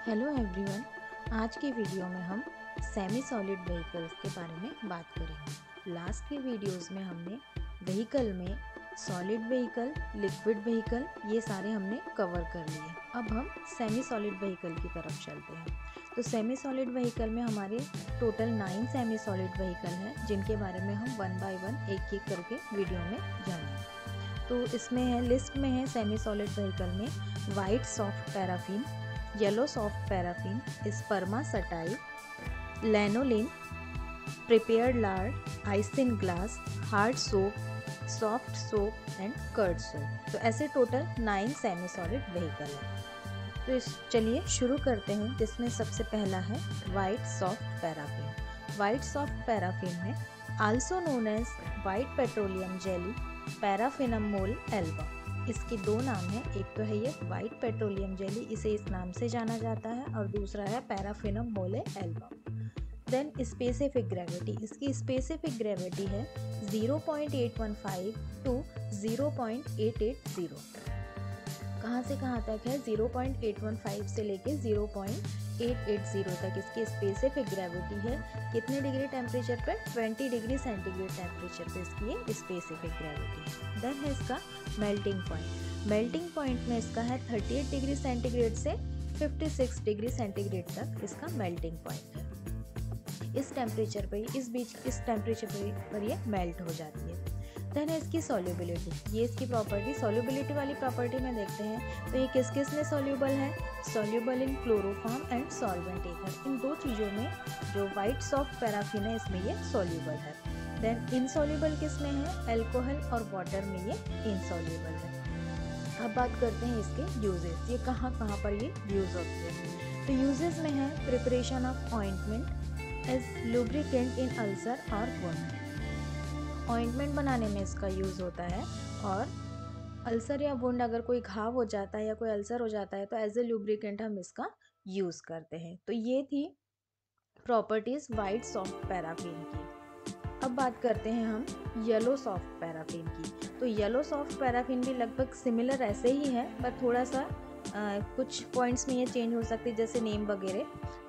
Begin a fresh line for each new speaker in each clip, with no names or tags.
Hello everyone. आज की video में हम सेमी सॉलिड व्हीकल्स के बारे में बात करेंगे। लास्ट के वीडियोस में हमने व्हीकल में सॉलिड व्हीकल, लिक्विड व्हीकल ये सारे हमने कवर कर लिए। अब हम सेमी सॉलिड व्हीकल की तरफ चलते हैं। तो सेमी सॉलिड व्हीकल में हमारे टोटल 9 सेमी सॉलिड व्हीकल हैं, जिनके बारे में हम वन बाय वन एक एक करके वीडियो में जानेंगे। तो इसमें है, लिस्ट में है सेमी सॉलिड व्हीकल में white soft paraffin, yellow soft paraffin, spermaceti, lanolin, prepared lard, isinglass, hard soap, soft soap and curd soap. तो ऐसे टोटल 9 सेमी सॉलिड व्हीकल है। तो चलिए शुरू करते हैं, जिसमें सबसे पहला है white soft paraffin. White soft paraffin में also known as white petroleum jelly, paraffinum molle alba. इसके दो नाम हैं, एक तो है ये वाइट पेट्रोलियम जेली, इसे इस नाम से जाना जाता है, और दूसरा है पैराफिनम मोले एल्बा। देन स्पेसिफिक ग्रेविटी, इसकी स्पेसिफिक ग्रेविटी है 0.815 टू 0.880। कहाँ से कहाँ तक है? 0.815 से लेके 0.880 तक इसकी स्पेसिफिक ग्रेविटी है। कितने डिग्री टेम्परेचर पर? 20 डिग्री सेंटीग्रेड टेम्परेचर पे इसकी ये स्पेसिफिक ग्रेविटी है। देन है इसका मेल्टिंग पॉइंट। मेल्टिंग पॉइंट में इसका है 38 डिग्री सेंटीग्रेड से 56 डिग्री सेंटीग्रेड तक इसका मेल्टिंग पॉइंट है। इस टेम्परेचर पर ये मेल्ट हो जाती है। देन है इसकी सॉल्युबिलिटी। ये इसकी प्रॉपर्टी, सॉल्युबिलिटी वाली प्रॉपर्टी में देखते हैं तो ये किस किस में सॉल्युबल है? Soluble in chloroform and solvent ether. इन दो चीज़ों में जो वाइट सॉफ्ट पैराफिन है, इसमें ये सॉल्युबल है। देन इनसॉल्युबल किस में है? अल्कोहल और वाटर में ये इनसॉल्युबल है। अब बात करते हैं इसके यूजेस। ये कहाँ कहाँ पर ये यूज होते हैं? तो यूजेस में है preparation of ointment as lubricant in ulcer और वुंड। ऑइंटमेंट बनाने में इसका यूज़ होता है, और अल्सर या वुंड, अगर कोई घाव हो जाता है या कोई अल्सर हो जाता है तो एज ए लुब्रिकेंट हम इसका यूज़ करते हैं। तो ये थी प्रॉपर्टीज़ वाइट सॉफ्ट पैराफिन की। अब बात करते हैं हम येलो सॉफ्ट पैराफिन की। तो येलो सॉफ्ट पैराफिन भी लगभग सिमिलर ऐसे ही है, पर थोड़ा सा कुछ पॉइंट्स में ये चेंज हो सकती है, जैसे नेम वगैरह।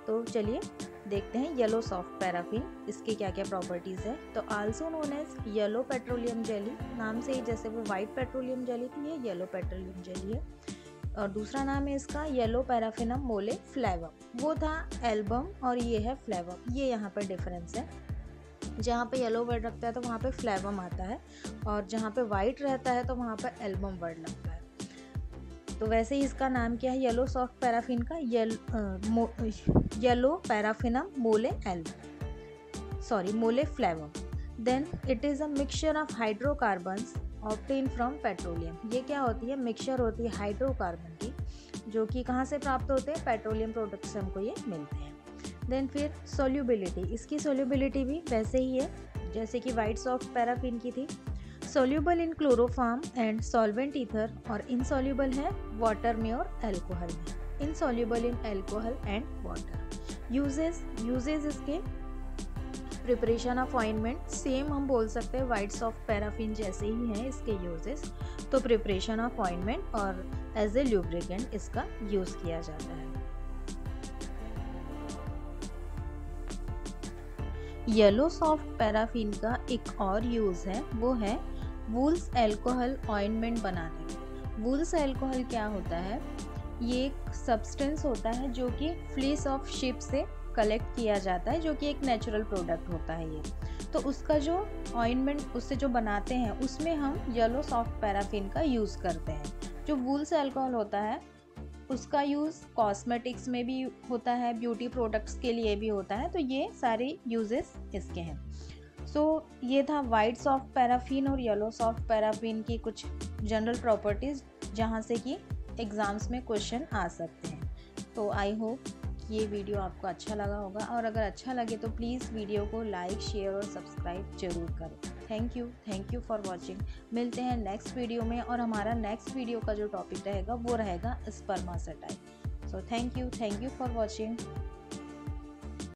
तो चलिए देखते हैं येलो सॉफ्ट पैराफिन, इसके क्या क्या प्रॉपर्टीज़ है। तो also known as yellow petroleum jelly, नाम से ही जैसे वो वाइट पेट्रोलियम जेली थी, ये येलो पेट्रोलियम जेली है। और दूसरा नाम है इसका येलो पैराफिनम मोले फ्लेवम। वो था एल्बम और ये है फ्लेवम। ये यहाँ पर डिफरेंस है। जहाँ पे येलो वर्ड लगता है तो वहाँ पे फ्लेवम आता है, और जहाँ पे वाइट रहता है तो वहाँ पे एल्बम वर्ड लगता है। तो वैसे ही इसका नाम क्या है येलो सॉफ्ट पैराफिन का? येलो पैराफिनम मोले मोले फ्लेवम। Then it is a mixture of hydrocarbons obtain from petroleum. ये क्या होती है? मिक्सचर होती है हाइड्रोकार्बन की, जो कि कहाँ से प्राप्त होते हैं? पेट्रोलियम प्रोडक्ट से हमको ये मिलते हैं। देन फिर सोल्यूबिलिटी, इसकी सोल्यूबिलिटी भी वैसे ही है जैसे कि वाइट सॉफ्ट पैराफिन की थी। Soluble in chloroform and solvent ether, और इनसॉल्यूबल है वाटर में और अल्कोहल में। Insoluble in alcohol and water. Uses इसके प्रिपरेशन ऑफ ऑइंटमेंट, सेम हम बोल सकते हैं वाइट सॉफ्ट पैराफिन जैसे ही हैं इसके यूजेस। तो प्रिपरेशन ऑफ ऑइंटमेंट और एज ए ल्यूब्रिकेंट इसका यूज़ किया जाता है। येलो सॉफ्ट पैराफिन का एक और यूज़ है, वो है वूल्स अल्कोहल ऑइंटमेंट बनाने में। वूल्स अल्कोहल क्या होता है? ये एक सब्सटेंस होता है जो कि फ्लीस ऑफ शिप से कलेक्ट किया जाता है, जो कि एक नेचुरल प्रोडक्ट होता है ये। तो उसका जो ऑइंटमेंट उससे जो बनाते हैं, उसमें हम येलो सॉफ्ट पैराफिन का यूज़ करते हैं। जो वूल्स अल्कोहल होता है उसका यूज़ कॉस्मेटिक्स में भी होता है, ब्यूटी प्रोडक्ट्स के लिए भी होता है। तो ये सारे यूजेस इसके हैं। सो ये था वाइट सॉफ्ट पैराफिन और येलो सॉफ्ट पैराफिन की कुछ जनरल प्रॉपर्टीज़, जहाँ से कि एग्ज़ाम्स में क्वेश्चन आ सकते हैं। तो आई होप ये वीडियो आपको अच्छा लगा होगा, और अगर अच्छा लगे तो प्लीज़ वीडियो को लाइक, शेयर और सब्सक्राइब जरूर करें। Thank you for watching. मिलते हैं नेक्स्ट वीडियो में, और हमारा नेक्स्ट वीडियो का जो टॉपिक रहेगा वो रहेगा spermaceti. So thank you for watching.